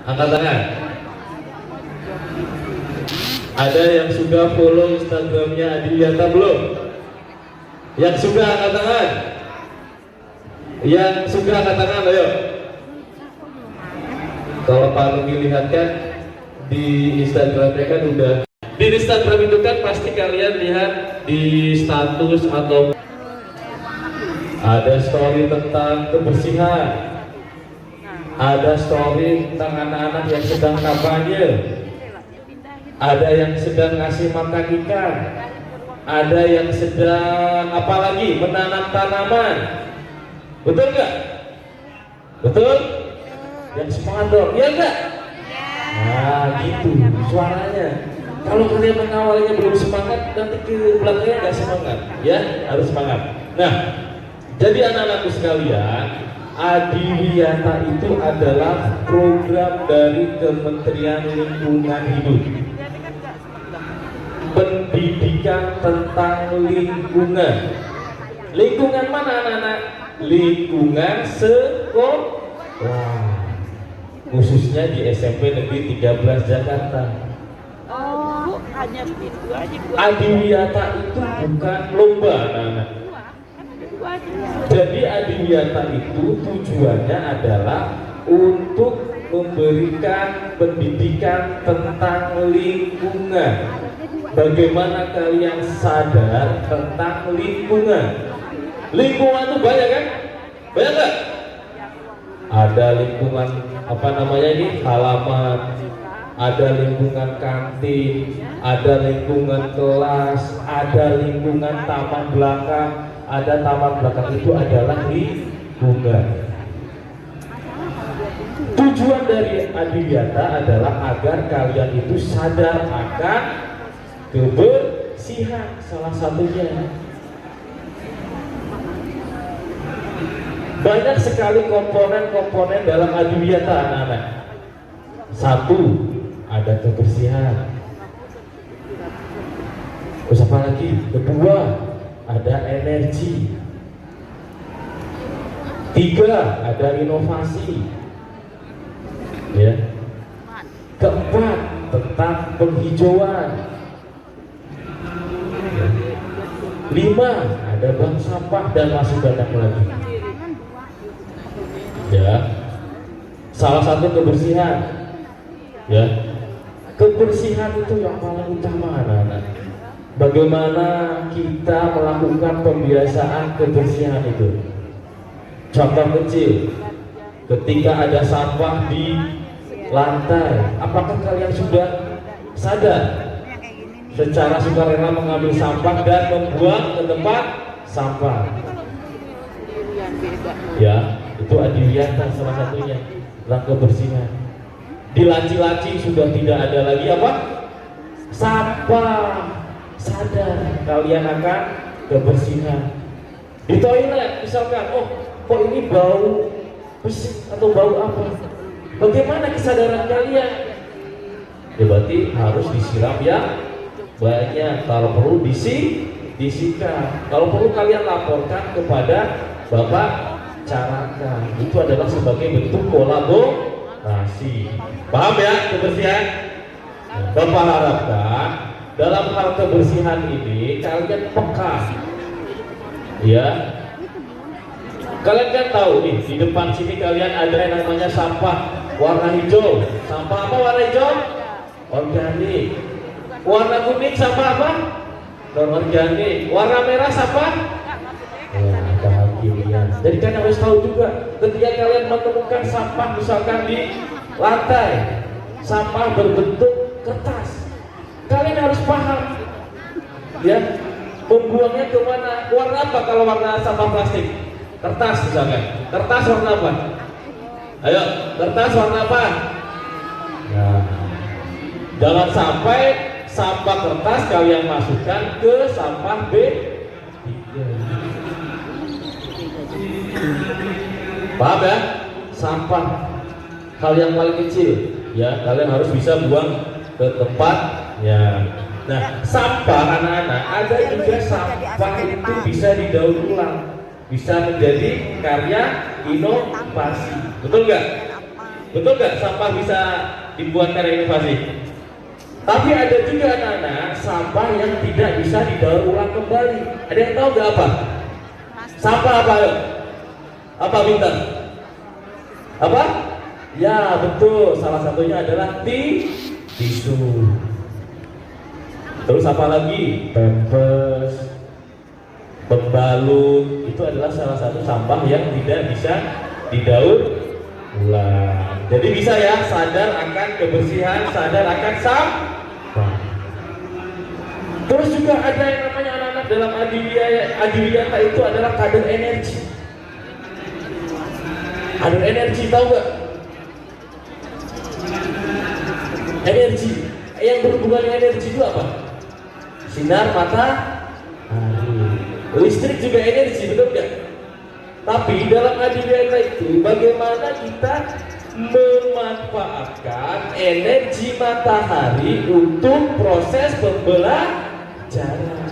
Angkat tangan. Ada yang sudah follow Instagramnya Adiwiyata belum? Yang sudah angkat tangan. Yang sudah angkat tangan, ayo. Kalau Pak Rugi lihat kan di Instagramnya kan udah. Di Instagram itu kan pasti kalian lihat di status atau ada story tentang kebersihan, ada story tentang anak-anak yang sedang kampanye, ada yang sedang ngasih makan ikan, ada yang sedang apalagi menanam tanaman. Betul nggak? Betul? Yang semangat dong, ya enggak? Nah gitu suaranya. Kalau kalian mengawalnya belum semangat, nanti ke belakangnya nggak semangat, ya harus semangat. Nah, jadi anak-anakku sekalian, Adiwiyata itu adalah program dari Kementerian Lingkungan Hidup. Pendidikan tentang lingkungan. Lingkungan mana anak-anak? Lingkungan sekolah. Khususnya di SMP Negeri 13 Jakarta. Oh, hanya itu aja. Adiwiyata itu bukan lomba anak-anak. Jadi Adiwiyata itu tujuannya adalah untuk memberikan pendidikan tentang lingkungan. Bagaimana kalian sadar tentang lingkungan? Lingkungan itu banyak kan? Banyak nggak? Ada lingkungan apa namanya ini? Halaman, ada lingkungan kantin, ada lingkungan kelas, ada lingkungan taman belakang. Ada taman belakang itu adalah lingkungan. Tujuan dari Adiwiyata adalah agar kalian itu sadar akan kebersihan, salah satunya. Banyak sekali komponen-komponen dalam Adiwiyata anak-anak. Satu, ada kebersihan. Terus apa lagi? Kedua, ada energi. Tiga, ada inovasi. Ya. Keempat, tentang penghijauan. Ya. Lima, ada bank sampah dan masih banyak lagi. Ya. Salah satu kebersihan. Ya. Kebersihan itu yang paling utama anak-anak. Bagaimana kita melakukan pembiasaan kebersihan itu? Contoh kecil, ketika ada sampah di lantai, apakah kalian sudah sadar secara sukarela mengambil sampah dan membuang ke tempat sampah? Ya, itu Adiwiyata salah satunya, tentang kebersihan. Di laci-laci sudah tidak ada lagi apa? Sampah. Sadar kalian akan kebersihan. Di toilet misalkan, oh kok ini bau pesing atau bau apa? Bagaimana kesadaran kalian? Ya berarti harus disiram ya banyak. Kalau perlu disikat. Kalau perlu kalian laporkan kepada Bapak Caraka. Itu adalah sebagai bentuk kolaborasi. Paham ya kebersihan? Bapak harapkan dalam hal kebersihan ini kalian peka, ya. Kalian kan tahu nih di depan sini kalian ada yang namanya sampah warna hijau. Sampah apa warna hijau? Organik. Warna kuning sampah apa? Non-organik. Warna merah sampah? Ya, bahagia. Jadi kalian harus tahu juga ketika kalian menemukan sampah misalkan di lantai, sampah berbentuk kertas. Kalian harus paham, ya, membuangnya kemana? Warna apa kalau warna sampah plastik? Kertas misalkan. Kertas warna apa? Ayo, kertas warna apa? Nah, jangan sampai sampah kertas kalian masukkan ke sampah B3. Paham ya? Sampah hal yang paling kecil, ya, kalian harus bisa buang ke tempat. Ya, nah sampah anak-anak ada juga sampah itu bisa didaur ulang, bisa menjadi karya inovasi, betul nggak? Betul nggak? Sampah bisa dibuat karya inovasi. Tapi ada juga anak-anak sampah yang tidak bisa didaur ulang kembali. Ada yang tahu nggak apa? Sampah apa? Apa Bintang? Apa? Ya betul. Salah satunya adalah tisu. Terus apa lagi? Pampers, pembalut. Itu adalah salah satu sampah yang tidak bisa didaur ulang. Jadi bisa ya, sadar akan kebersihan, sadar akan sampah. Terus juga ada yang namanya anak-anak dalam adiwiyata itu adalah kader energi. Kader energi, tahu nggak? Energi. Yang berhubungan dengan energi itu apa? Sinar matahari. Listrik juga energi, betul nggak? Tapi dalam adiwiyata itu bagaimana kita memanfaatkan energi matahari untuk proses pembelajaran.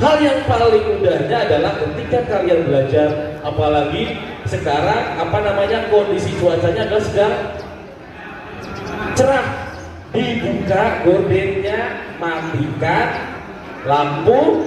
Hal yang paling mudahnya adalah ketika kalian belajar, apalagi sekarang kondisi cuacanya adalah sedang cerah. Dibuka gordennya, matikan lampu.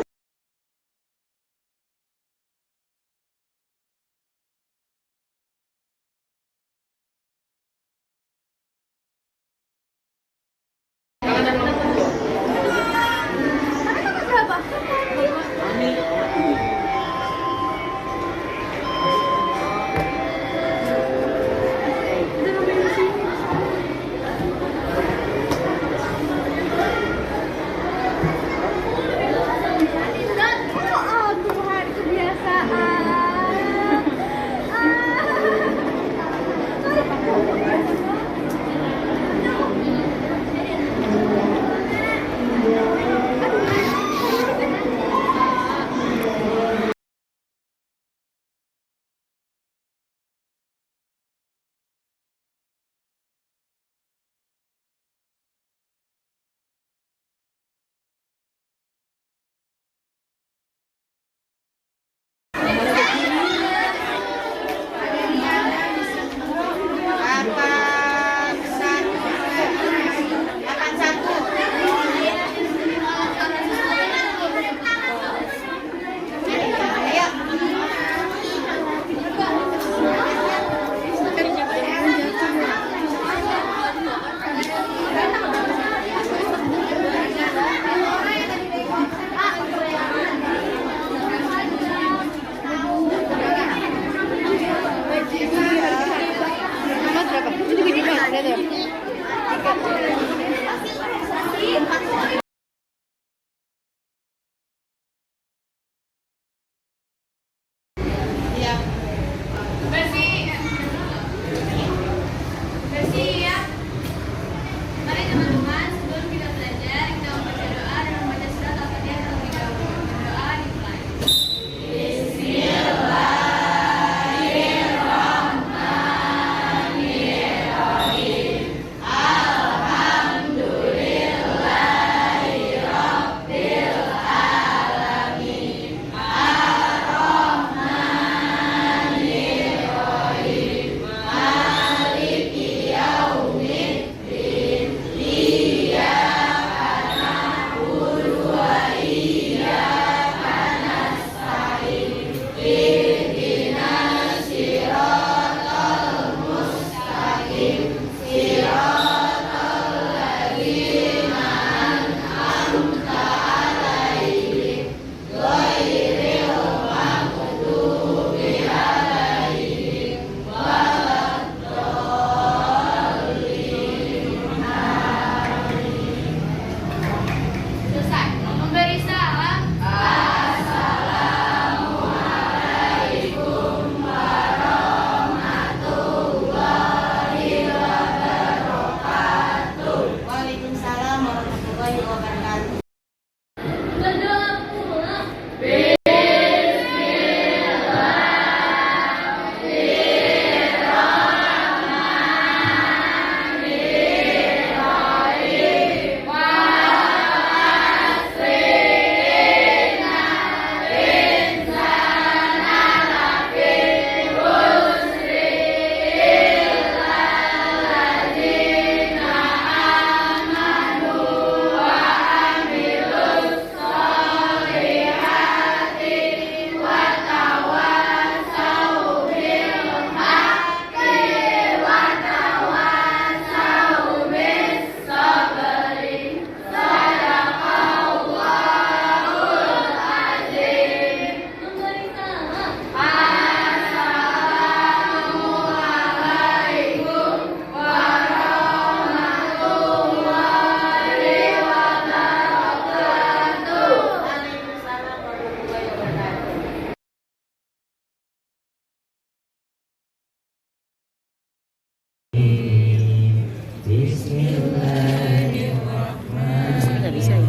Nggak bisa ya?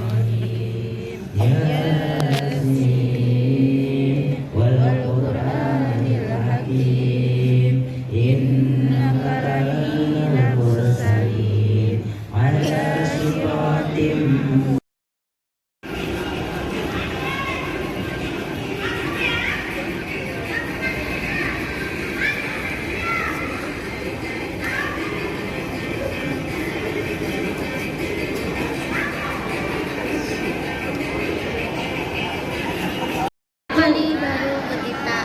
Kali baru ke kita.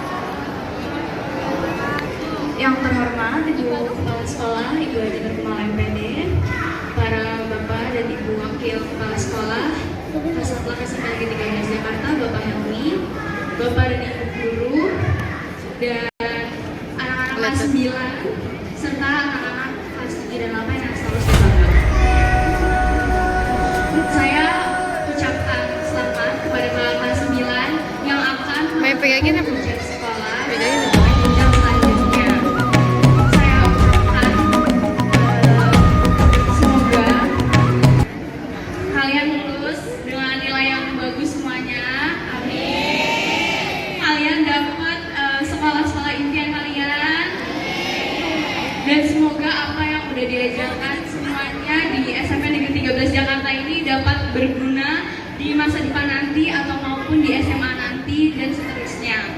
Yang terhormat Ibu Kepala Sekolah, Ibu Haji Kepala MPD, para Bapak dan Ibu Wakil Kepala Sekolah, Kasatlantas SMP Negeri 13 Jakarta, Bapak Helmi, Bapak dan Ibu Guru, dan anak-anak kelas 9, serta anak-anak kelas 7 dan 8 yang selalu saya banggakan. Saya ucapkan selamat kepada kelas 9 yang akan Main pegangin apa? ujian sekolah. Pegangin apa? Jenjang selanjutnya. Saya ucapkan semoga kalian lulus dengan nilai yang bagus semuanya. Amin. Kalian dapat sekolah-sekolah impian kalian. Dan semoga apa yang udah diajarkan semuanya di SMP Negeri 13 Jakarta ini dapat berguna di masa depan nanti atau maupun di SMA nanti dan seterusnya.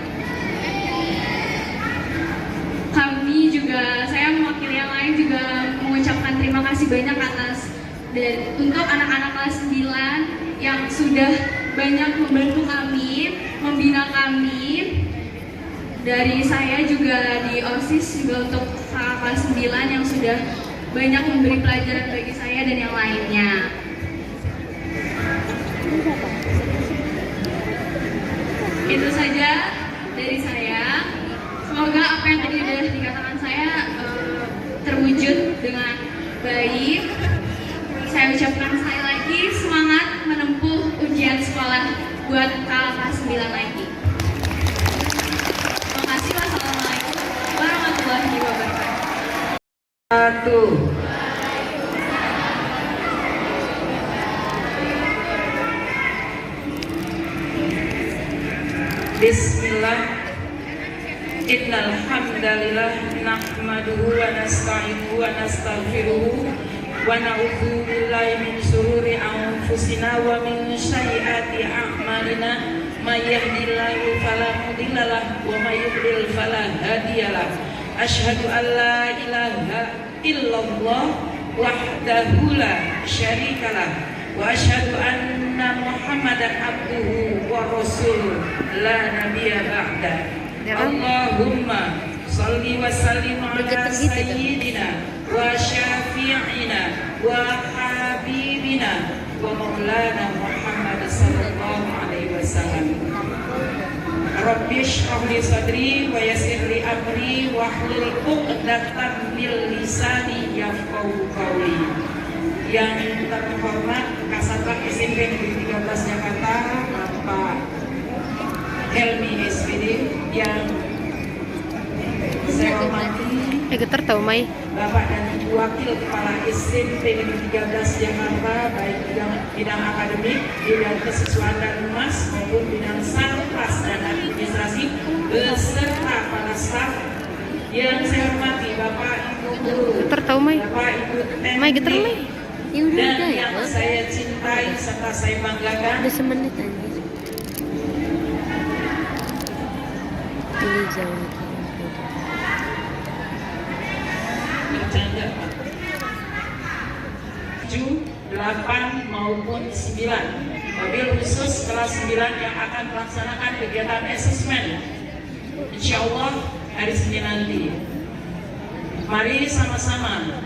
Kami juga, saya mewakili yang lain juga mengucapkan terima kasih banyak atas dan untuk anak-anak kelas 9 yang sudah banyak membantu kami, membina kami. Dari saya juga di OSIS juga untuk kakak kelas 9 yang sudah banyak memberi pelajaran bagi saya dan yang lainnya. Itu saja dari saya. Semoga apa yang tadi sudah dikatakan saya terwujud dengan baik. Saya ucapkan sekali lagi semangat menempuh ujian sekolah buat kakak kelas 9 lagi. Terima kasih. Wassalamualaikum warahmatullahi wabarakatuh. Bismillah. Innal hamdalillah nahmaduhu wa nasta'inuhu wa nastaghfiruhu wa na'udzu billahi min shururi anfusina wa min sayyiati a'malina may yahdihillahu fala mudilla lahu wa may yudlil fala hadiyalah. Asyhadu an la ilaha illallah wahdahu la syarikalah wa asyhadu anna Muhammadan abduhu wa rasuluh la nabiyya ba'da. Allahumma salli wa sallim ala sayyidina wa syafi'ina wa habibina wa maulana Muhammad sallallahu alaihi wasallam. Rabbi shrah li sadri wa yassir li amri wahlul 'uqdatam min lisani yafqahu qawli. Yang terhormat Kasatlantas SMP Negeri 13 Jakarta, Bapak Helmi SPD, yang saya hormati Getar tau Mai. Bapak dan Ibu Wakil Kepala SMP Negeri 13 Jakarta, baik bidang akademik, bidang kesiswaan dan humas maupun bidang sarpas dan administrasi, beserta para staf yang saya hormati, Bapak Ibu Guru, Getar tau Mai. Bapak Ibu Mai getar teknik, Mai. Ya udah dan ya. yang saya cintai serta saya banggakan, Udah semenit aja. Ini jauh. bercanda 7, 8 maupun 9, mobil khusus kelas 9 yang akan melaksanakan kegiatan asesmen insya Allah hari Senin nanti. Mari sama-sama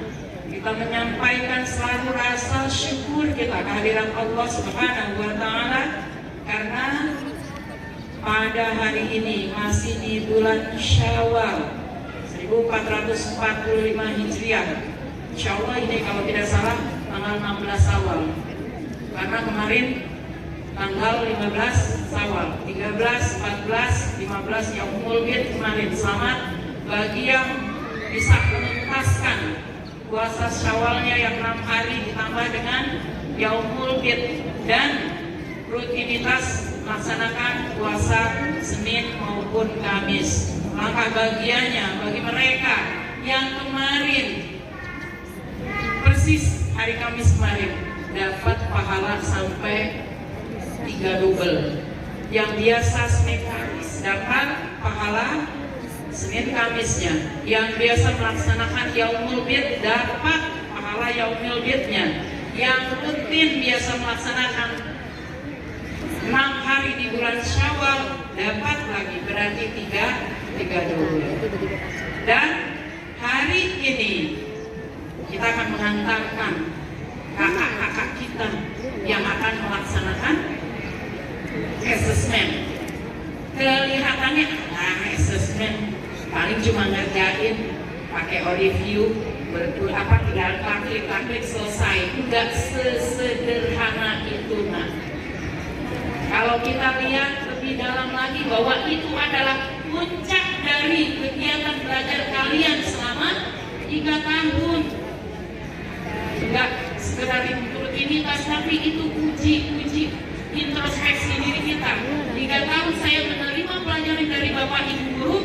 kita menyampaikan selalu rasa syukur kita kehadiran Allah Subhanahu wa Ta'ala, karena pada hari ini masih di bulan Syawal 1445 Hijriah. Insya Allah ini kalau tidak salah tanggal 16 Syawal, karena kemarin tanggal 15 Syawal, 13, 14, 15 Yaumul Bid kemarin. Selamat bagi yang bisa menuntaskan puasa Syawalnya yang 6 hari ditambah dengan Yaumul Bid, dan rutinitas melaksanakan puasa Senin maupun Kamis. Maka bagiannya bagi mereka yang kemarin persis hari Kamis kemarin dapat pahala sampai 3 double. Yang biasa Senin Kamis dapat pahala Senin Kamisnya. Yang biasa melaksanakan Yaumul Bid dapat pahala Yaumul Bidnya. Yang rutin biasa melaksanakan 6 hari di bulan Syawal dapat lagi, berarti 3 double. Dan hari ini kita akan menghantarkan kakak-kakak kita yang akan melaksanakan assessment. Kelihatannya assessment paling cuma ngerjain pakai review, tinggal klik selesai. Enggak sesederhana itu, nah. Kalau kita lihat lebih dalam lagi bahwa itu adalah puncak dari kegiatan belajar kalian selama 3 tahun. Enggak sekedar rutinitas, tapi itu uji introspeksi diri kita. 3 tahun saya menerima pelajaran dari Bapak Ibu Guru,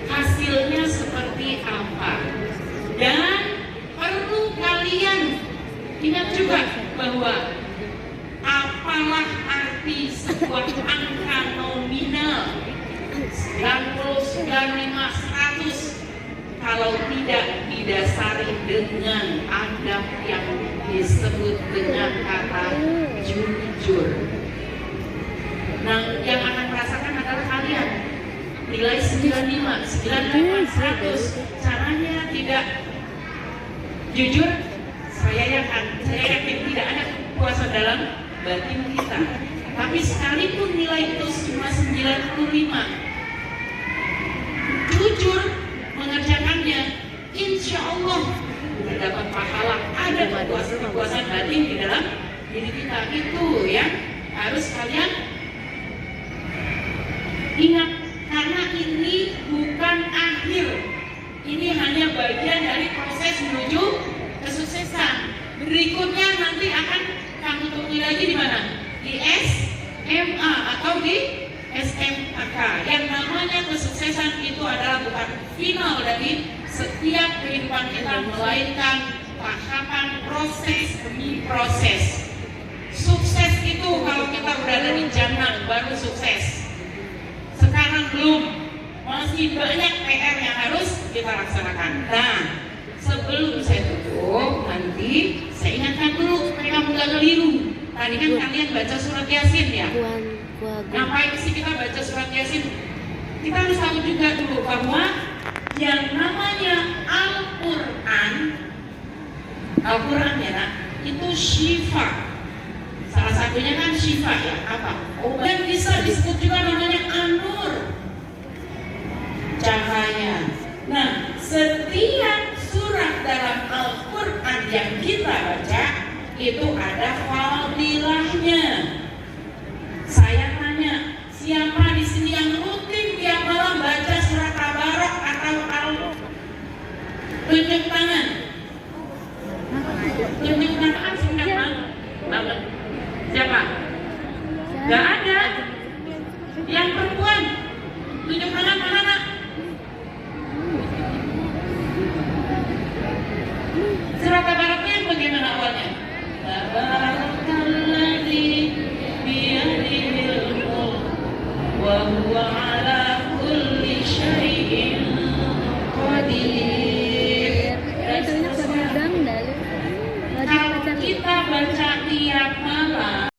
hasilnya seperti apa. Dan perlu kalian ingat juga bahwa apalah arti sebuah angka nominal 90, 95, 100 kalau tidak didasari dengan adab yang disebut dengan kata jujur. Nah, yang akan merasakan adalah kalian. Nilai 95, 98, 100. Caranya tidak jujur, saya yakin tidak ada puasa dalam batin kita. Tapi sekalipun nilai itu cuma 95, jujur mengerjakannya, insya Allah dapat pahala. Ada kepuasan batin di dalam diri kita. Itu ya harus kalian ingat, karena ini bukan akhir, ini hanya bagian dari proses menuju kesuksesan. Berikutnya nanti akan kamu temui lagi di mana? Di SMA atau di SMAK. Yang namanya kesuksesan itu adalah bukan final dari setiap kehidupan kita, melainkan tahapan proses demi proses. Sukses itu kalau kita berada di jannah baru sukses. Sekarang belum, masih banyak PR yang harus kita laksanakan. Nah, sebelum saya tutup, nanti saya ingatkan dulu supaya kamu gak keliru. Tadi kan kalian baca surat Yasin ya. Ngapain sih kita baca surat Yasin? Kita harus tahu juga dulu bahwa yang namanya Al-Quran ya, nah, itu syifa. Salah satunya kan syifa ya, apa? Dan bisa disebut juga namanya an-nur, cahaya. Nah, setiap surat dalam Al-Quran yang kita baca itu ada fadilahnya. Saya tanya, siapa di sini yang rutin tiap malam baca surat Tabarak atau tunjuk tangan? Tunjuk tangan banget. Siapa? Gak ada. Yang perempuan tunjuk tangan mana nak? Surat Tabaraknya bagaimana awalnya? Tabarakalladzi biyadihil mulk wa huwa ala kulli syai'in qadir. Kalau kita baca tiap malam,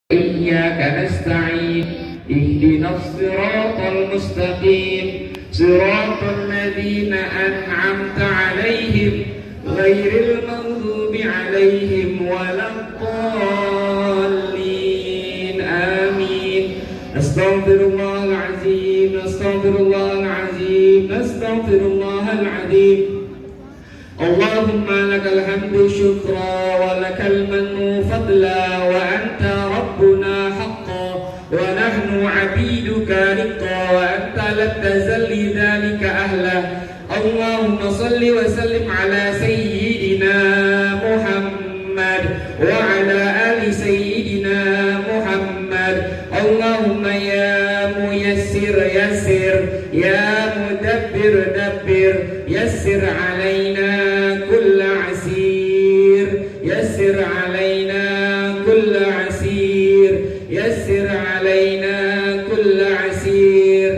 iyyaka nasta'in ihdinas siratal mustaqim siratal ladzina an'amta 'alaihim ghairil maghdubi 'alaihim waladdallin. Amin. Astaghfirullahal azim, astaghfirullahal azim, astaghfirullahal azim. Allahumma lakal hamdu syukra wa lakal mannu fadla wa anta rabbuna haqqan wa nahnu 'abiduka riqqa wa anta la tazalli dhalika ahla. Allahumma salli wa sallim ala sayyidina وعلى آل سيدنا محمد اللهم يا ميسر يسر يا مدبر دبر يسر علينا كل عسير يسر علينا كل عسير يسر علينا كل عسير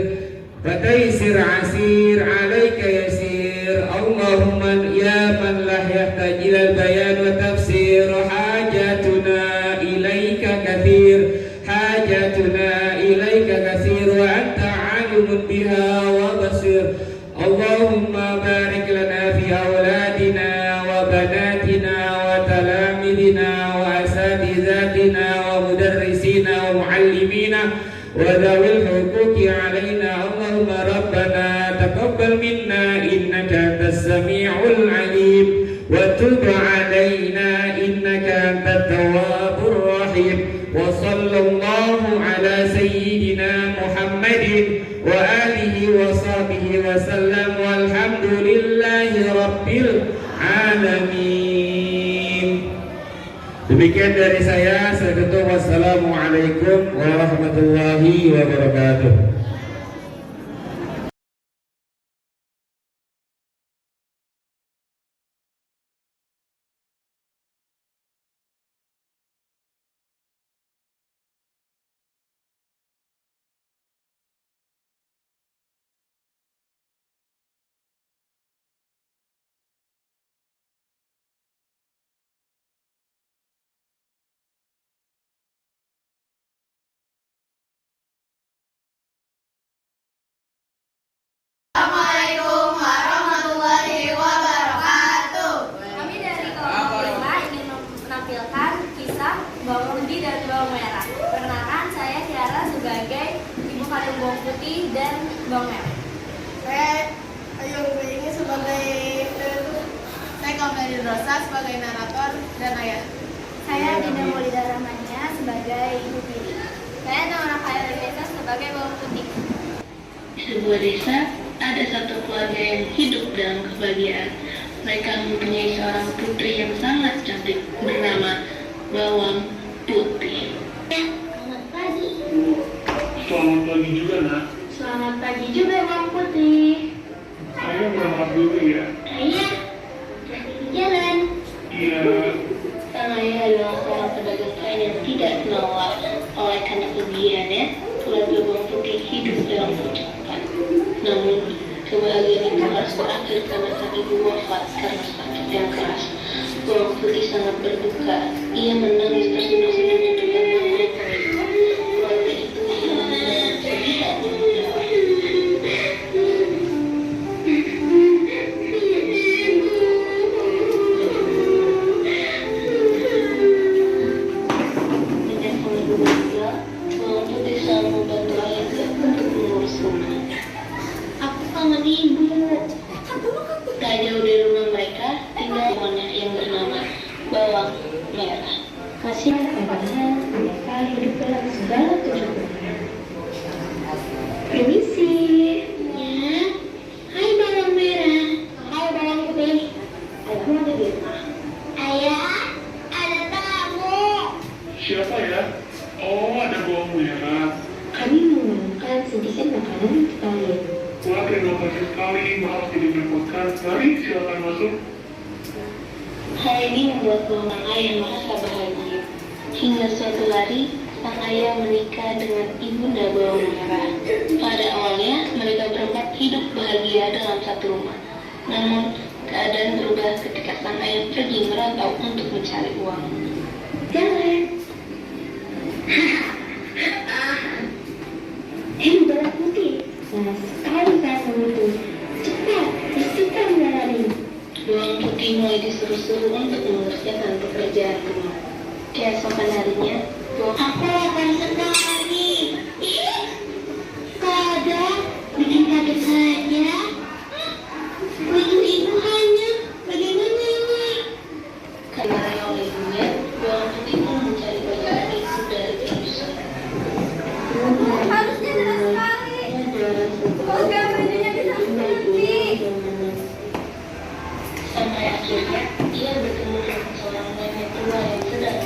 فتيسر عسير عليك يسير اللهم يا من لا يحتاج إلى البيان والتفسير حاجاتنا إليك كثير حاجاتنا إليك كثير وأنت عالم بها وبصير اللهم بارك لنا في أولادنا وبناتنا وتلاميذنا وأساتذتنا ومدرسينا ومعلمينا وذوي الحقوق علينا اللهم ربنا تقبل منا إنك أنت السميع العليم وتب علينا إنك أنت التواب الرحيم وصلى الله على سيدنا محمد وآله وصحبه وسلم والحمد لله رب العالمين. Demikian dari saya tutup. Wassalamualaikum warahmatullahi wabarakatuh. Assalamualaikum warahmatullahi wabarakatuh. Kami dari kelompok 5 ingin menampilkan kisah bawang putih dan bawang merah. Perkenalkan, saya Tiara sebagai ibu kandung bawang putih dan bawang merah. Saya Ayu ini sebagai saya Kameli Rosa sebagai narator dan ayah. Saya Dinda Maulida Rahmania sebagai ibu tiri. Saya Nora Khairul sebagai bawang putih. Di sebuah desa ada satu keluarga yang hidup dalam kebahagiaan. Mereka mempunyai seorang putri yang sangat cantik bernama Bawang Putih. Selamat pagi. Selamat pagi juga, Nak. Selamat pagi juga Bawang Putih. Saya berangkat dulu ya. Ayah, hati-hati jalan. Iya. Sang ayah adalah seorang pedagang kain yang tidak menolak. Oleh karena kegiatannya, keluarga Bawang Putih hidup dalam kecukupan. Namun, kebahagiaan itu harus berakhir karena sang ibu wafat karena sakit yang keras. Bawang Putih sangat berduka. Ia menangis terseduh-seduh dengan mengutuk keluarga itu hilang dalam kesedihan. Dengan sang ibu meninggal, Bawang Putih selalu membantu ayahnya untuk mengurus rumah. Aku kangen ibu. Tak jauh dari rumah mereka, tinggal temannya yang bernama Bawang Merah. Kasih padahal mereka hidup dalam segala kecukupan. Permisi. Ya, hai Bawang Merah. Hai Bawang Putih. Ayahmu ada di rumah. Ayah, ada tamu. Siapa ya? Oh, ada bawang merah. Kami mengumpulkan sedikit makanan untuk kalian. Wah, terima kasih sekali. Maaf jadi merepotkan. Mari, silakan masuk. Hal ini membuat Bawang Ayah merasa bahagia. Hingga suatu hari, sang ayah menikah dengan ibunda Bawang Merah. Pada awalnya, mereka berempat hidup bahagia dalam satu rumah. Namun, keadaan berubah ketika sang ayah pergi merantau untuk mencari uang. Jangan. Hei Bawang Putih, panas sekali kamu itu. Cepat, bersihkan jalan ini. Bawang Putih mulai disuruh-suruh untuk mengerjakan pekerjaan rumah. Keesokan harinya, Aku lapar sekali. Ih, kadang bikin kaget saja. Ibu hanya bagaimana ini? karena oleh ibunya, Bawang Putih pun mencari bagian itu dari Elisa. Harusnya deras sekali. Semoga bajunya bisa seperti. Sampai akhirnya ia bertemu dengan seorang nenek tua yang sedang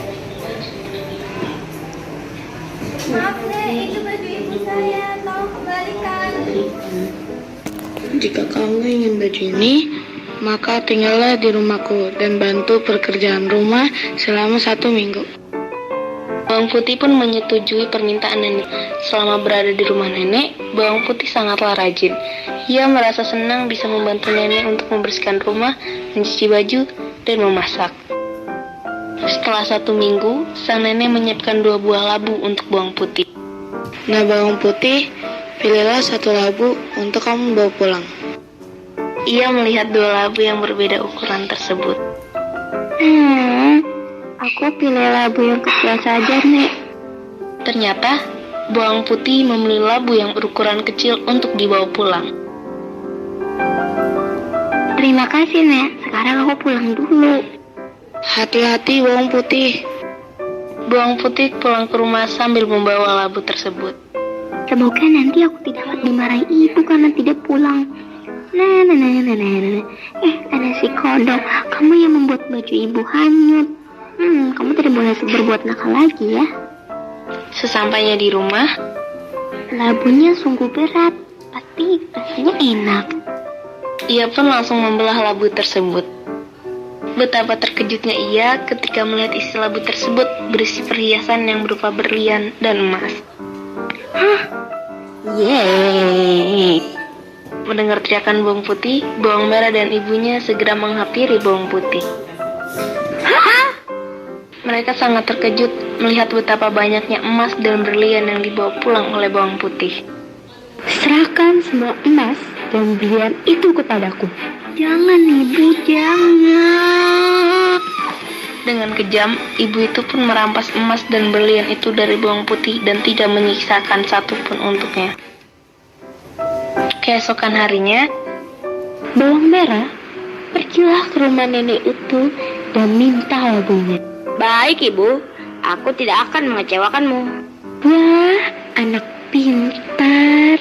Jika kamu ingin baju ini, maka tinggallah di rumahku dan bantu pekerjaan rumah selama 1 minggu. Bawang Putih pun menyetujui permintaan nenek. Selama berada di rumah nenek, Bawang Putih sangatlah rajin. Ia merasa senang bisa membantu nenek untuk membersihkan rumah, mencuci baju, dan memasak. Setelah 1 minggu, sang nenek menyiapkan 2 buah labu untuk Bawang Putih. Nah, Bawang Putih, pilihlah 1 labu untuk kamu bawa pulang. Ia melihat 2 labu yang berbeda ukuran tersebut. Aku pilih labu yang kecil saja, Nek. Ternyata, Bawang Putih memilih labu yang berukuran kecil untuk dibawa pulang. Terima kasih, Nek. Sekarang aku pulang dulu. Hati-hati, Bawang Putih. Bawang Putih pulang ke rumah sambil membawa labu tersebut. Semoga nanti aku tidak dimarahi ibu karena tidak pulang. Ada si kodok. Kamu yang membuat baju ibu hanyut. Kamu tidak boleh berbuat nakal lagi ya. Sesampainya di rumah, labunya sungguh berat. Pastinya enak. Ia pun langsung membelah labu tersebut. Betapa terkejutnya ia ketika melihat isi labu tersebut berisi perhiasan yang berupa berlian dan emas. Yeay! Mendengar teriakan Bawang Putih, Bawang Merah dan ibunya segera menghampiri Bawang Putih. Mereka sangat terkejut melihat betapa banyaknya emas dan berlian yang dibawa pulang oleh Bawang Putih. Serahkan semua emas dan berlian itu kepadaku. Jangan, Ibu, jangan. Dengan kejam, ibu itu pun merampas emas dan berlian itu dari Bawang Putih dan tidak menyisakan satupun untuknya. Keesokan harinya, Bawang Merah pergilah ke rumah nenek itu dan minta labunya. Baik, Ibu. Aku tidak akan mengecewakanmu. Wah, anak pintar.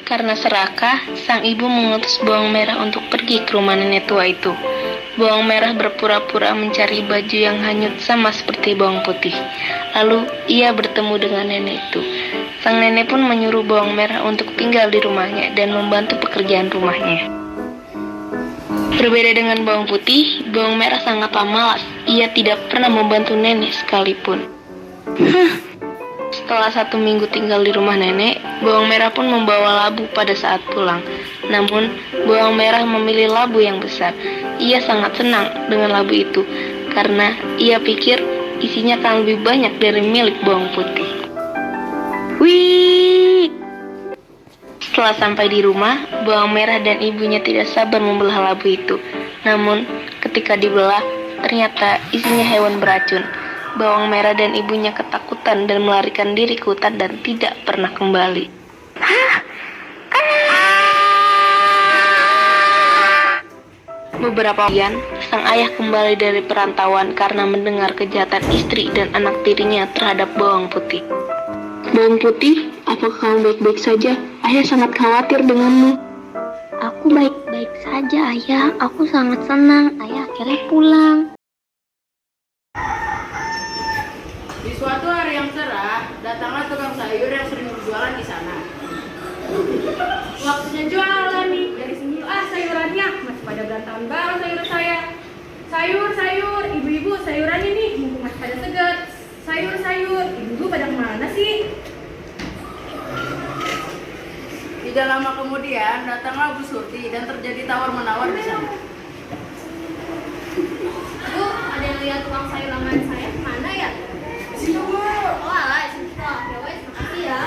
Karena serakah, sang ibu mengutus Bawang Merah untuk pergi ke rumah nenek tua itu. Bawang Merah berpura-pura mencari baju yang hanyut sama seperti Bawang Putih. Lalu, ia bertemu dengan nenek itu. Sang nenek pun menyuruh Bawang Merah untuk tinggal di rumahnya dan membantu pekerjaan rumahnya. Berbeda dengan Bawang Putih, Bawang Merah sangatlah malas. Ia tidak pernah membantu nenek sekalipun. Setelah 1 minggu tinggal di rumah nenek, Bawang Merah pun membawa labu pada saat pulang. Namun, Bawang Merah memilih labu yang besar. Ia sangat senang dengan labu itu, karena ia pikir isinya akan lebih banyak dari milik Bawang Putih. Wih! Setelah sampai di rumah, Bawang Merah dan ibunya tidak sabar membelah labu itu. Namun, ketika dibelah, ternyata isinya hewan beracun. Bawang Merah dan ibunya ketakutan dan melarikan diri ke hutan dan tidak pernah kembali. Beberapa kemudian, sang ayah kembali dari perantauan karena mendengar kejahatan istri dan anak tirinya terhadap Bawang Putih. Bawang Putih, apakah kamu baik-baik saja? Ayah sangat khawatir denganmu. Aku baik-baik saja, Ayah. Aku sangat senang Ayah akhirnya pulang. Di suatu hari yang cerah, datanglah tukang sayur yang sering berjualan di sana. Waktunya jualan nih, dari sini sayurannya masih pada berantakan banget sayur saya. Sayur, ibu-ibu sayurannya nih, mumpung masih pada segar. Sayur, ibu-ibu pada kemana sih? Tidak lama kemudian, datanglah Bu Surti dan terjadi tawar-menawar di sana. Bu, ada yang lihat tukang sayur langganan saya kemana ya? Sini, Bu. Oh alah, sini kok. Ya wes, makasih ya.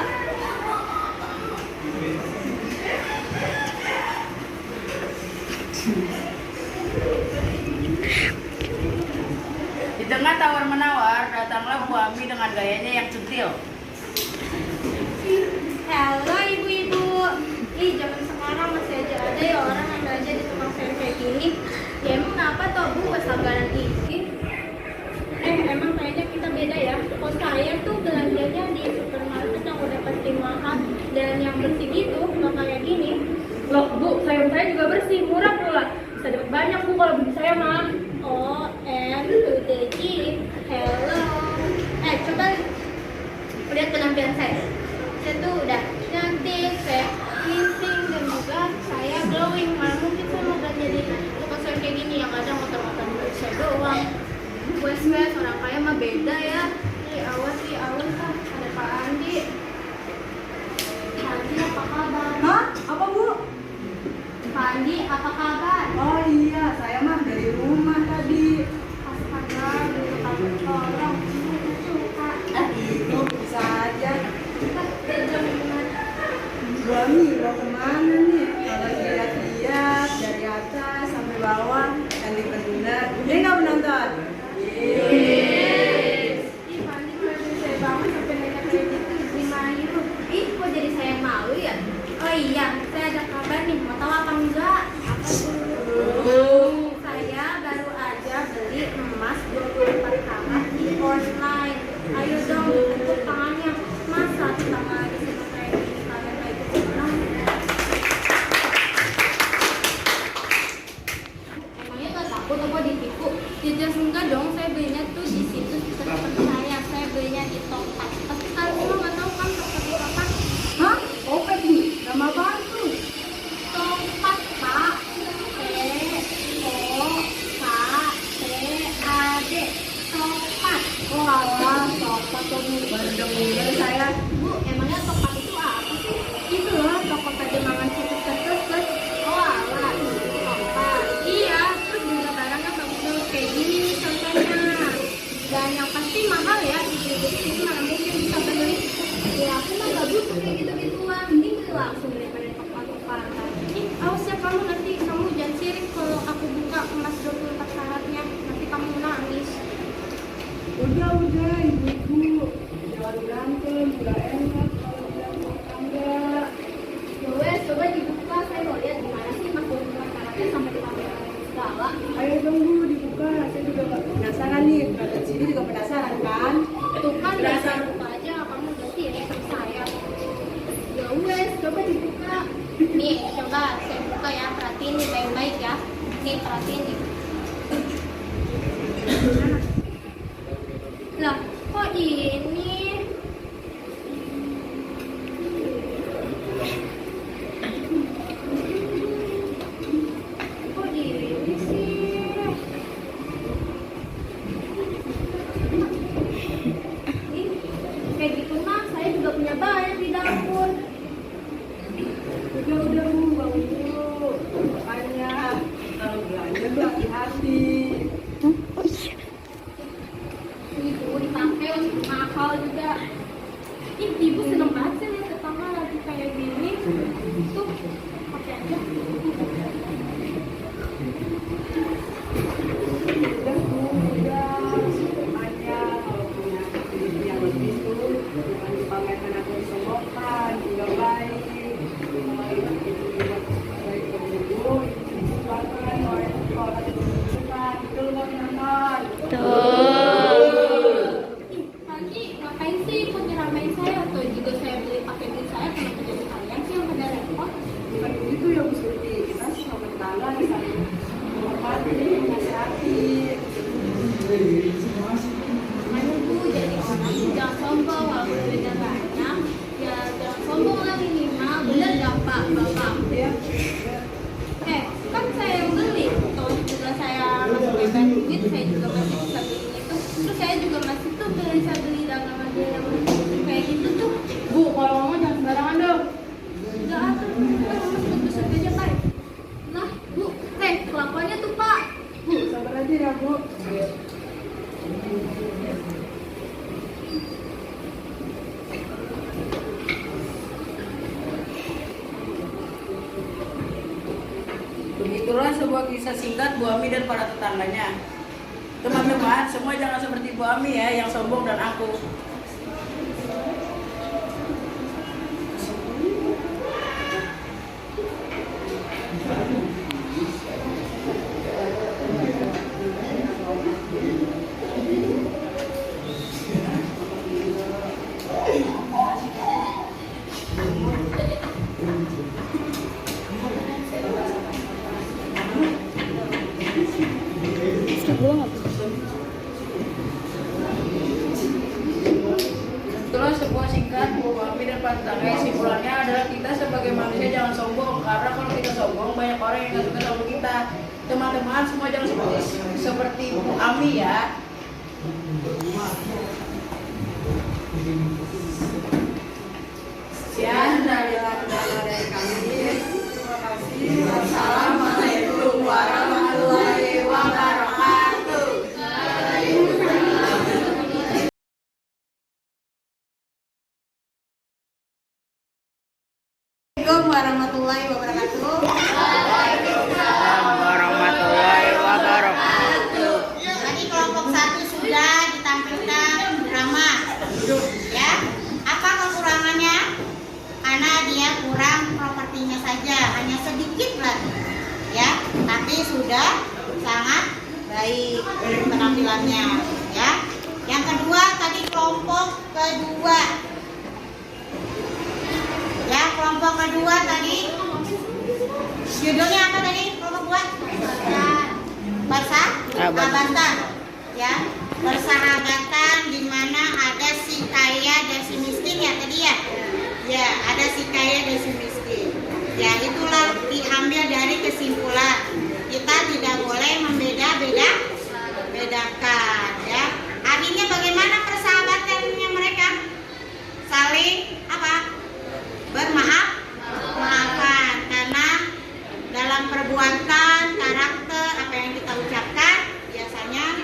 Di tengah tawar-menawar, datanglah Bu Ami dengan gayanya yang centil. Halo ibu-ibu. Ih, zaman sekarang masih aja ada ya orang yang belanja di tukang sayur kayak gini. Ya emang kenapa toh Bu pas langganan ini? Emang kayaknya kita beda ya. Kok saya tuh belanjanya di supermarket yang udah pasti mahal dan yang bersih gitu, nggak kayak gini. Loh Bu, sayur saya juga bersih, murah pula. Bisa dapat banyak Bu kalau beli saya mah. Oh, udah. Hello. Coba lihat penampilan saya. Saya tuh udah cantik, saya keriting dan juga saya wes orang kaya mah beda ya. Awas kan ada Pak Andi. Pak Andi apa kabar? Hah? Apa Bu? Pak Andi apa kabar? Oh iya, saya mah dari rumah tadi. Astaga, dulu kamu tolong. Saya suka. Itu bisa aja. Jam gimana? Bu Ami mau kemana nih? Kalau lihat-lihat dari atas sampai bawah, cantik bener. Dia nggak menonton? Ih, Pak Andi malu saya banget sampai nanya kayak gitu. Gimana itu? Ih, kok jadi saya yang malu ya? Oh iya, saya ada kabar nih. Mau tahu apa enggak? Apa tuh? Saya baru aja beli emas 24 karat di online. Ayo dong, tepuk tangannya. Masa kita lagi sama kayak gini, kalian gak ikut senang? Emangnya gak takut apa ditipu? Ya jelas enggak dong, saya belinya tuh di situs seperti saya belinya di Tokped. Pasti kalian semua gak tahu kan Tokped itu apa? Hah? Oke Bu, nama apaan tuh? Tokped, Pak. T-O-K-P-A-D. Tokped. Oh alah, Tokped tuh Bu, baru denger saya. Bu, emangnya Tokped itu apa sih? Itu loh, toko pademangan situs terus. Oh alah, Tokped. Iya, terus juga barangnya bagus kayak gini nih contohnya. Dan yang pasti mahal ya, itu mana mungkin bisa beli. Ya aku mah gak butuh kayak gitu-gituan. Mending beli langsung daripada Tokped. Ih, awas ya kamu nanti, kamu jangan sirik kalau aku buka emas 24 karatnya. Nanti kamu nangis. Udah ibu-ibu, jangan berantem, nggak enak kalau bilang rumah tangga. Ya wes, coba dibuka, saya mau lihat gimana sih mas 24 karatnya sampai dipamer-pamer segala. Ayo dong Bu, dibuka. Saya juga nggak penasaran nih. Berada sini juga penasaran kan? Tuh kan dasar buka aja, kamu udah sirik sama saya. Ya wes, coba dibuka. Nih, coba saya buka ya, perhatiin nih baik-baik ya. Nih, perhatiin nih. Lah, kok ini? Kok ini sih? Ih, kayak gitu mah saya juga punya banyak di dapur. Udah Bu, bangun dulu. Makanya kalau belanja tuh hati-hati. Ibu dipakai untuk mahal juga. Ih, ibu seneng banget sih lihat tetangga lagi kayak gini. Tuh, pakai aja. Udah Bu, udah. Makanya kalau punya diri yang lebih tuh jangan dipamerkan atau disombongkan, juga baik. Baik ibu, silakan orang suka itu mau nonton. Ih, Panji, ngapain sih ikut nyeramain saya? Tuh juga saya beli pakai duit saya, kenapa jadi kalian sih yang pada repot? Bukan begitu ya Bu Surti, kita sama tetangga saling menghormati, menasihati. Ayo Bu, jadi orang jangan sombong, walaupun duitnya banyak. Ya jangan sombong lah minimal, bener gak Pak, Bapak? Ya, Kan saya yang beli, kalau juga saya masih bebas duit, saya juga masih bisa beli itu. Terus saya juga masih tuh bisa beli dagangan dia yang kayak gitu tuh. Bu, kalau ngomong jangan sembarangan dong. Enggak apa, kita ngomong sebut-sebut aja Pak. Lah Bu, kelakuannya tuh Pak. Bu, sabar aja ya Bu. Begitulah sebuah kisah singkat Bu Ami dan para tetangganya. Teman-teman, semua jangan seperti Bu Ami ya, yang sombong dan aku. Itulah sebuah singkat Bu Ami dan para tetangga. Simpulannya adalah kita sebagai manusia jangan sombong, karena kalau kita sombong banyak orang yang nggak suka sama kita. Teman-teman semua jangan seperti Bu Ami ya. Sekian dari kami. Terima kasih. Wassalamualaikum warahmatullahi wabarakatuh. Assalamualaikum warahmatullahi wabarakatuh. Warahmatullahi wabarakatuh. Tadi kelompok 1 sudah ditampilkan drama, ya. Apa kekurangannya? Karena dia kurang propertinya saja, hanya sedikit lagi, ya. Tapi sudah sangat baik penampilannya, ya. Yang kedua tadi kelompok kedua. Ya, kelompok kedua tadi judulnya apa tadi? Kelompok kedua? Persahabatan. Ya, persahabatan di mana ada si kaya dan si miskin ya tadi ya. Ya, ada si kaya dan si miskin. Ya, itulah diambil dari kesimpulan. Kita tidak boleh bedakan ya. Artinya bagaimana persahabatannya mereka? Saling apa? Maafan, karena dalam perbuatan, karakter, apa yang kita ucapkan biasanya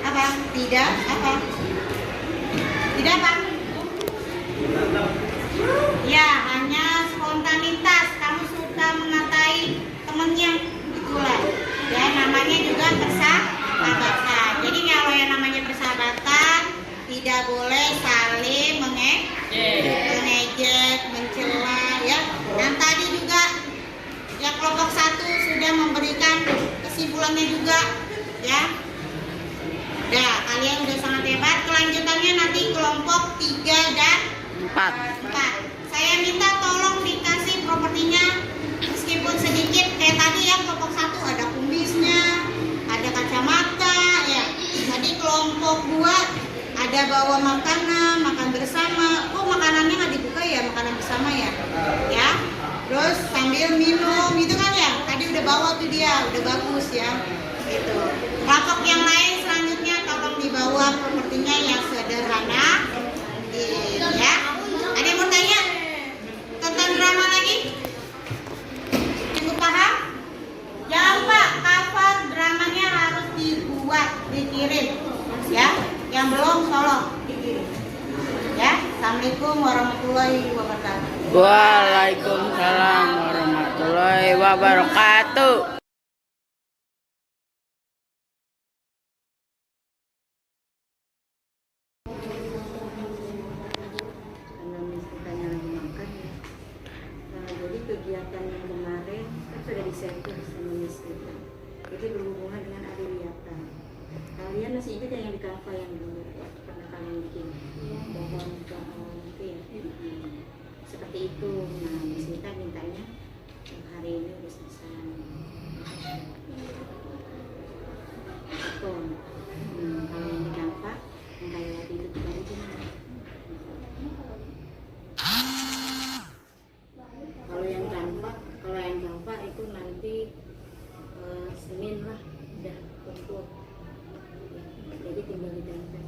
apa? Tidak apa? Ya, hanya spontanitas. Kamu suka mengatai temennya, itulah. Ya, namanya juga persahabatan. Jadi kalau yang namanya persahabatan tidak boleh saling mengejek, mencela, ya. Dan tadi juga ya kelompok 1 sudah memberikan kesimpulannya juga, ya. Nah, kalian udah sangat hebat. Kelanjutannya nanti kelompok 3 dan 4. Saya minta tolong dikasih propertinya meskipun sedikit kayak tadi ya. Kelompok 1 ada kumisnya, ada kacamata, ya. Tadi kelompok 2 ada bawa makanan, makan bersama. Oh, makanannya nggak dibuka ya, makanan bersama ya. Ya. Terus sambil minum, gitu kan ya. Tadi udah bawa tuh dia, udah bagus ya. Gitu. Kelompok yang lain selanjutnya tolong dibawa propertinya yang sederhana. Ya. Ada yang mau tanya tentang drama lagi? Cukup paham? Jangan lupa cover dramanya harus dibuat, dikirim. Ya. Yang belum tolong dikirim. Ya. Assalamualaikum warahmatullahi wabarakatuh. Waalaikumsalam warahmatullahi wabarakatuh. Jadi kegiatan yang kemarin kan sudah disetting sama Miss kita. Itu berhubungan dengan adiwiyata. Kalian masih ingat yang di Canva yang dulu pernah kalian bikin pohon itu ya. Seperti itu. Nah, Miss kita mintanya hari ini udah selesai. Pohon. Kalau yang di Canva yang kayak waktu itu kita bikin. Kalau yang Canva itu nanti Senin lah udah kumpul. Jadi tinggal ditempel.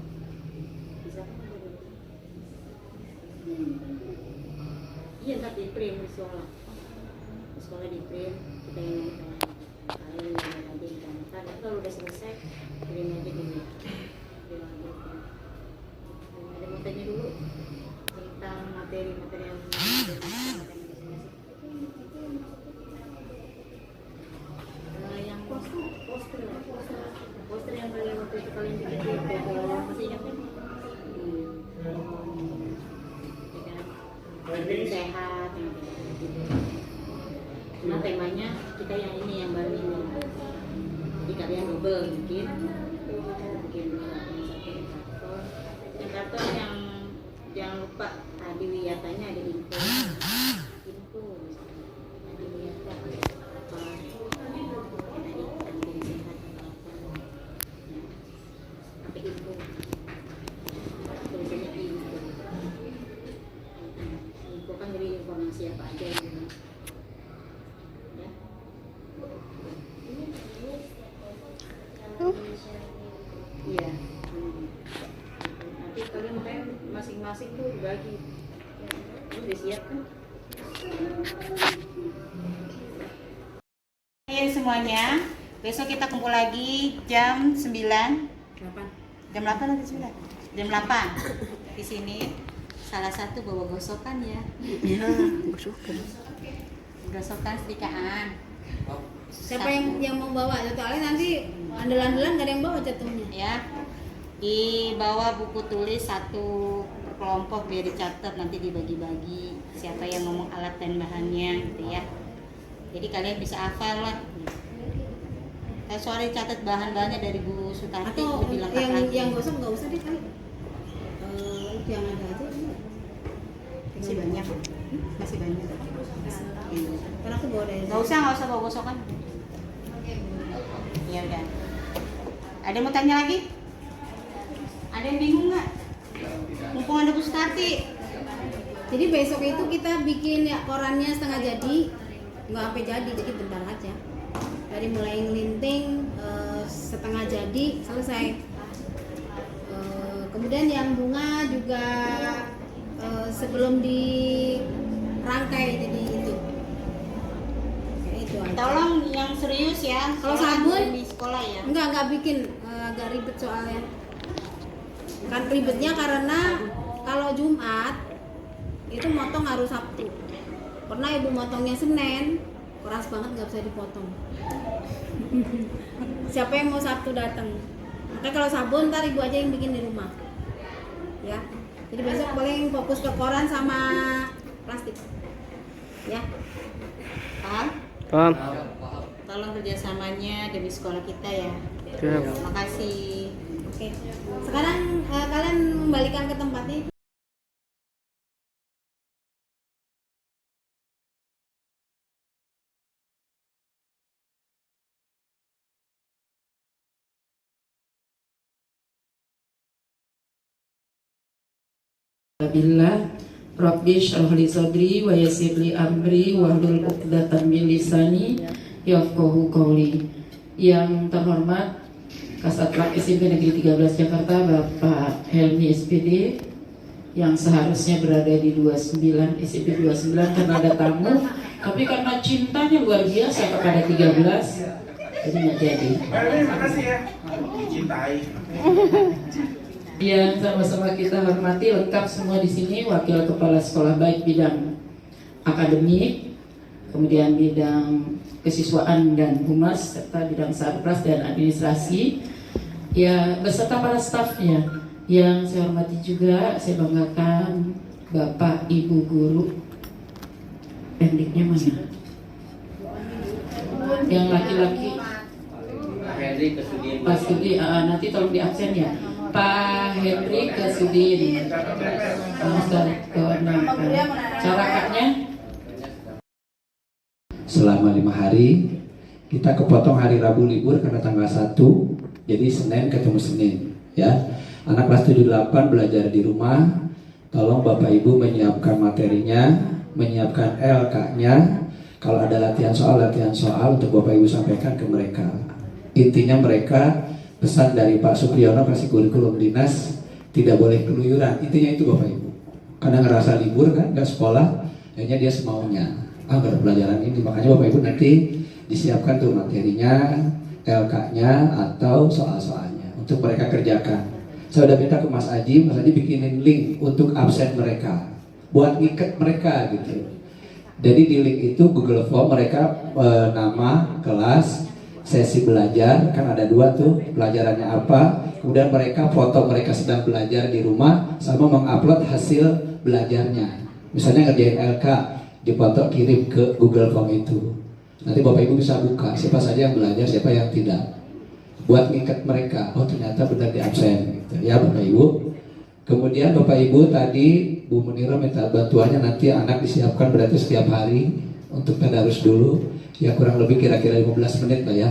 Bisa kan? Iya, ntar di print di sekolah. Di sekolah di print kita yang nempel. Kalian yang nanti di Canva. Dan kalau udah selesai kirim aja dulu. Ada mau tanya dulu tentang materi-materi yang poster yang kalian waktu itu kalian bikin di Bogor, masih ingat kan? Sehat, nah temanya kita yang ini yang baru ini, jadi kalian double bikin yang karton yang jangan lupa adiwiyatanya ada info adiwiyata apa info kan dari informasi apa aja ya. Iya. Nanti kalian makanya masing-masing tuh dibagi. Udah siap kan? Hai semuanya, besok kita kumpul lagi jam 9. Jam 8 atau 9? Jam 8 di sini. Salah satu bawa gosokan ya. Iya, gosokan. Gosokan sedikaan. Siapa yang mau bawa? Soalnya nanti andalan-andalan gak ada yang bawa jatuhnya. Ya, dibawa buku tulis satu kelompok biar dicatat, nanti dibagi-bagi siapa yang ngomong alat dan bahannya gitu ya. Jadi kalian bisa hafal lah. Soalnya catat bahan-bahannya dari Bu Sutarti. Atau lebih lengkap yang gosok nggak usah deh kali. Yang ada aja. Masih banyak. Masih banyak. Karena aku bawa dari. Nggak usah bawa gosokan. Ya udah. Ada yang mau tanya lagi? Ada yang bingung nggak? Mumpung ada Bu Sutarti. Jadi besok itu kita bikin ya korannya setengah jadi, nggak sampai jadi bentar aja. Dari mulai ngelinting setengah jadi selesai. Kemudian yang bunga juga sebelum dirangkai jadi itu. Ya, itu aja. Tolong yang serius ya. Kalau Soalnya sabun di sekolah ya. Enggak bikin agak ribet soalnya. Kan ribetnya karena kalau Jumat itu motong harus Sabtu. Pernah ibu motongnya Senin, keras banget nggak bisa dipotong. Siapa yang mau Sabtu datang? Makanya kalau sabun ntar ibu aja yang bikin di rumah. Ya. Jadi besok paling fokus ke koran sama plastik. Ya. Paham? Paham. Tolong kerjasamanya demi sekolah kita ya. Siap. Terima kasih. Oke. Sekarang kalian kembalikan ke tempatnya. Billah Rabbi shrah li sadri wa yassir li amri wahlul 'uqdatam min lisani yafqahu qawli. Yang terhormat Kasatlank SMP Negeri 13 Jakarta Bapak Helmi SPD yang seharusnya berada di 29 SMP 29 karena ada tamu, tapi karena cintanya luar biasa kepada 13 jadi nggak jadi. Makasih ya. Cintai. Yang sama-sama kita hormati lengkap semua di sini, wakil kepala sekolah baik bidang akademik, kemudian bidang kesiswaan dan humas serta bidang sarpras dan administrasi, ya beserta para stafnya. Yang saya hormati juga, saya banggakan Bapak Ibu guru. Pendiknya mana? Yang laki-laki. Pak Studi, nanti tolong di absen ya. Pak Henry Kesudin, cara kaknya selama 5 hari kita kepotong hari Rabu libur karena tanggal 1, jadi Senin ketemu Senin ya. Anak kelas 78 belajar di rumah, tolong Bapak Ibu menyiapkan materinya, menyiapkan LK-nya. Kalau ada latihan soal untuk Bapak Ibu sampaikan ke mereka. Intinya mereka, pesan dari Pak Supriyono kasih kurikulum dinas, tidak boleh keluyuran. Intinya itu Bapak Ibu. Karena ngerasa libur kan, nggak sekolah, akhirnya dia semaunya. Pelajaran ini, makanya Bapak Ibu nanti disiapkan tuh materinya, LK-nya atau soal-soalnya untuk mereka kerjakan. Saya udah minta ke Mas Aji bikinin link untuk absen mereka, buat ngiket mereka gitu. Jadi di link itu Google Form mereka nama, kelas, sesi belajar, kan ada 2 tuh, pelajarannya apa, kemudian mereka foto mereka sedang belajar di rumah sama mengupload hasil belajarnya. Misalnya ngerjain LK, dipoto kirim ke Google Form itu. Nanti Bapak Ibu bisa buka siapa saja yang belajar, siapa yang tidak. Buat ngikat mereka, oh ternyata benar di absen gitu. Ya Bapak Ibu. Kemudian Bapak Ibu tadi Bu Munira minta bantuannya, nanti anak disiapkan berarti setiap hari untuk tadarus dulu. Ya kurang lebih kira-kira 15 menit lah ya.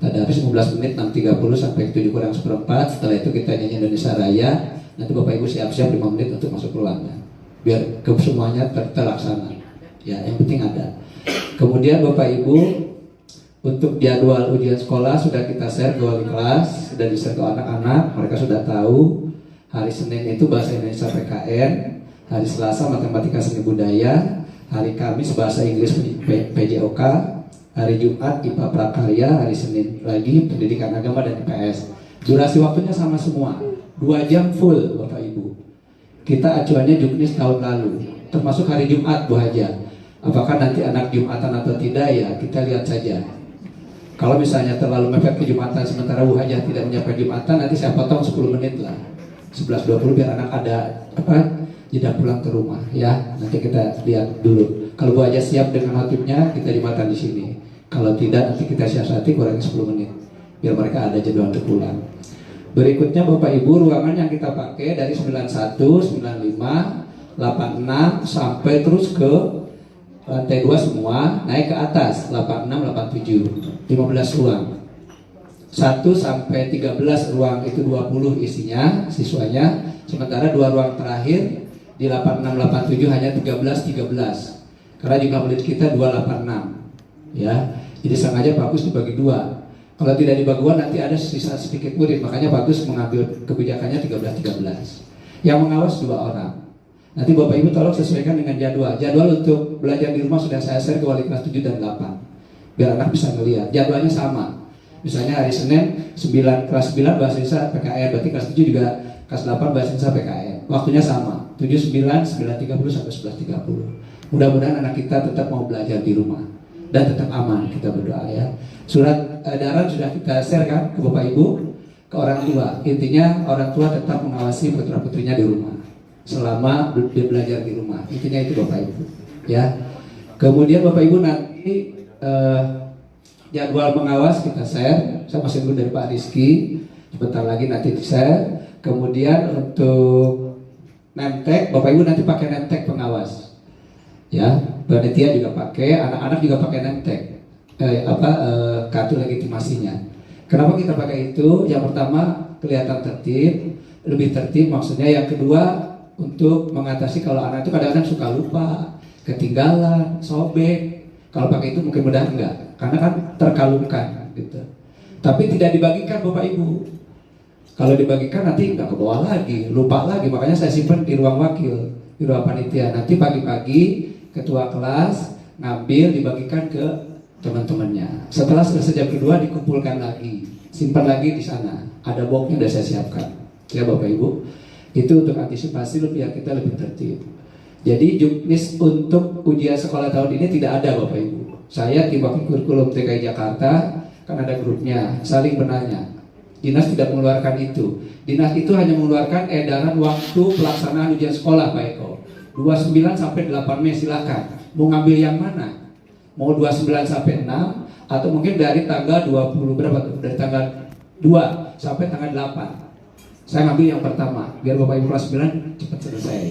Tadarus 15 menit, 6.30 sampai 7 kurang seperempat. Setelah itu kita nyanyi Indonesia Raya. Nanti Bapak Ibu siap-siap 5 menit untuk masuk ruangan. Biar ke semuanya terlaksana. Ya yang penting ada. Kemudian Bapak Ibu Untuk jadwal ujian sekolah sudah kita share ke wali kelas, sudah di-share ke anak-anak, mereka sudah tahu. Hari Senin itu bahasa Indonesia PKN, hari Selasa matematika seni budaya, hari Kamis bahasa Inggris PJOK, hari Jumat IPA prakarya, hari Senin lagi pendidikan agama dan IPS. Durasi waktunya sama semua, 2 jam full Bapak Ibu. Kita acuannya Juknis tahun lalu, termasuk hari Jumat Bu Haja. Apakah nanti anak Jumatan atau tidak ya kita lihat saja. Kalau misalnya terlalu mepet ke Jumatan sementara Bu Haja tidak menyiapkan Jumatan, nanti saya potong 10 menit lah, 11.20 biar anak ada jeda pulang ke rumah ya. Nanti kita lihat dulu. Kalau Bu Haja siap dengan khotibnya, kita Jumatan di sini. Kalau tidak nanti kita siasati kurangi 10 menit biar mereka ada jadwal untuk pulang. Berikutnya Bapak Ibu, ruangan yang kita pakai dari 91, 95, 86 sampai terus ke lantai 2 semua, naik ke atas 86, 87, 15 ruang. 1 sampai 13 ruang itu 20 isinya siswanya, sementara 2 ruang terakhir di 86, 87 hanya 13 karena jumlah murid kita 286 ya. Jadi sengaja bagus dibagi 2. Kalau tidak dibagi 2 nanti ada sisa sedikit murid, makanya bagus mengambil kebijakannya 13. Yang mengawas 2 orang. Nanti Bapak Ibu tolong sesuaikan dengan jadwal. Jadwal untuk belajar di rumah sudah saya share ke wali kelas 7 dan 8 biar anak bisa melihat. Jadwalnya sama. Misalnya hari Senin 9 kelas 9 bahasa Indonesia PKN, berarti kelas 7 juga kelas 8 bahasa Indonesia PKN. Waktunya sama, 7, 9, 9.30 sampai 11.30. Mudah-mudahan anak kita tetap mau belajar di rumah dan tetap aman, kita berdoa ya. Surat edaran sudah kita share kan ke Bapak Ibu, ke orang tua. Intinya orang tua tetap mengawasi putra-putrinya di rumah selama belajar di rumah. Intinya itu Bapak Ibu ya. Kemudian Bapak Ibu nanti jadwal pengawas kita share. Saya masih dulu dari Pak Rizky, sebentar lagi nanti di share. Kemudian untuk nemtek, Bapak Ibu nanti pakai nemtek pengawas ya. Panitia juga pakai, anak-anak juga pakai nemtek kartu legitimasinya. Kenapa kita pakai itu? Yang pertama kelihatan tertib, lebih tertib maksudnya. Yang kedua untuk mengatasi kalau anak itu kadang-kadang suka lupa, ketinggalan, sobek. Kalau pakai itu mungkin mudah enggak, karena kan terkalungkan gitu. Tapi tidak dibagikan Bapak Ibu. Kalau dibagikan nanti nggak ke bawah lagi, lupa lagi. Makanya saya simpan di ruang wakil, di ruang panitia. Nanti pagi-pagi ketua kelas ngambil dibagikan ke teman-temannya. Setelah selesai jam kedua dikumpulkan lagi, simpan lagi di sana. Ada boxnya sudah saya siapkan. Ya Bapak Ibu. Itu untuk antisipasi biar kita lebih tertib. Jadi juknis untuk ujian sekolah tahun ini tidak ada Bapak Ibu. Saya tim wakil kurikulum TKI Jakarta kan ada grupnya, saling bertanya. Dinas tidak mengeluarkan itu. Dinas itu hanya mengeluarkan edaran waktu pelaksanaan ujian sekolah Pak Eko. 29 sampai 8 Mei silakan. Mau ngambil yang mana? Mau 29 sampai 6 atau mungkin dari tanggal 20 berapa tuh? Dari tanggal 2 sampai tanggal 8. Saya ngambil yang pertama, biar Bapak Ibu kelas 9 cepat selesai.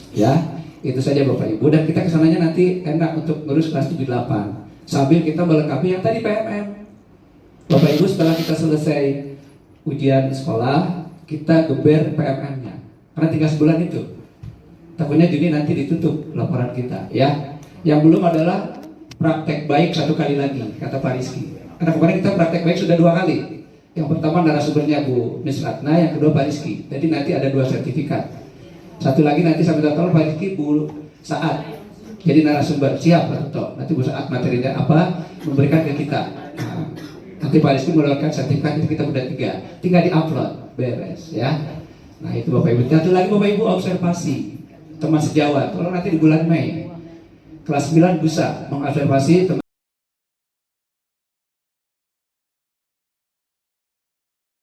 Ya, itu saja Bapak Ibu. Dan kita kesananya nanti enak untuk ngurus kelas 7-8 sambil kita melengkapi yang tadi PMM. Bapak Ibu setelah kita selesai ujian sekolah, kita geber PMM-nya. Karena tinggal sebulan itu. Takutnya Juni nanti ditutup laporan kita. Ya, yang belum adalah praktek baik 1 kali lagi, kata Pak Rizky. Karena kemarin kita praktek baik sudah 2 kali. Yang pertama narasumbernya Bu Nis Ratna, yang kedua Pak Rizky. Jadi nanti ada 2 sertifikat. Satu lagi nanti sampai tahun Pak Rizky Bu Saat. Jadi narasumber siap Pak Toto. Nanti Bu Saat materinya apa memberikan ke kita. Nah, nanti Pak Rizky mengeluarkan sertifikat itu kita udah 3. Tinggal di-upload, beres ya. Nah itu Bapak Ibu. Satu lagi Bapak Ibu observasi teman sejawat. Tolong nanti di bulan Mei kelas 9 bisa mengobservasi teman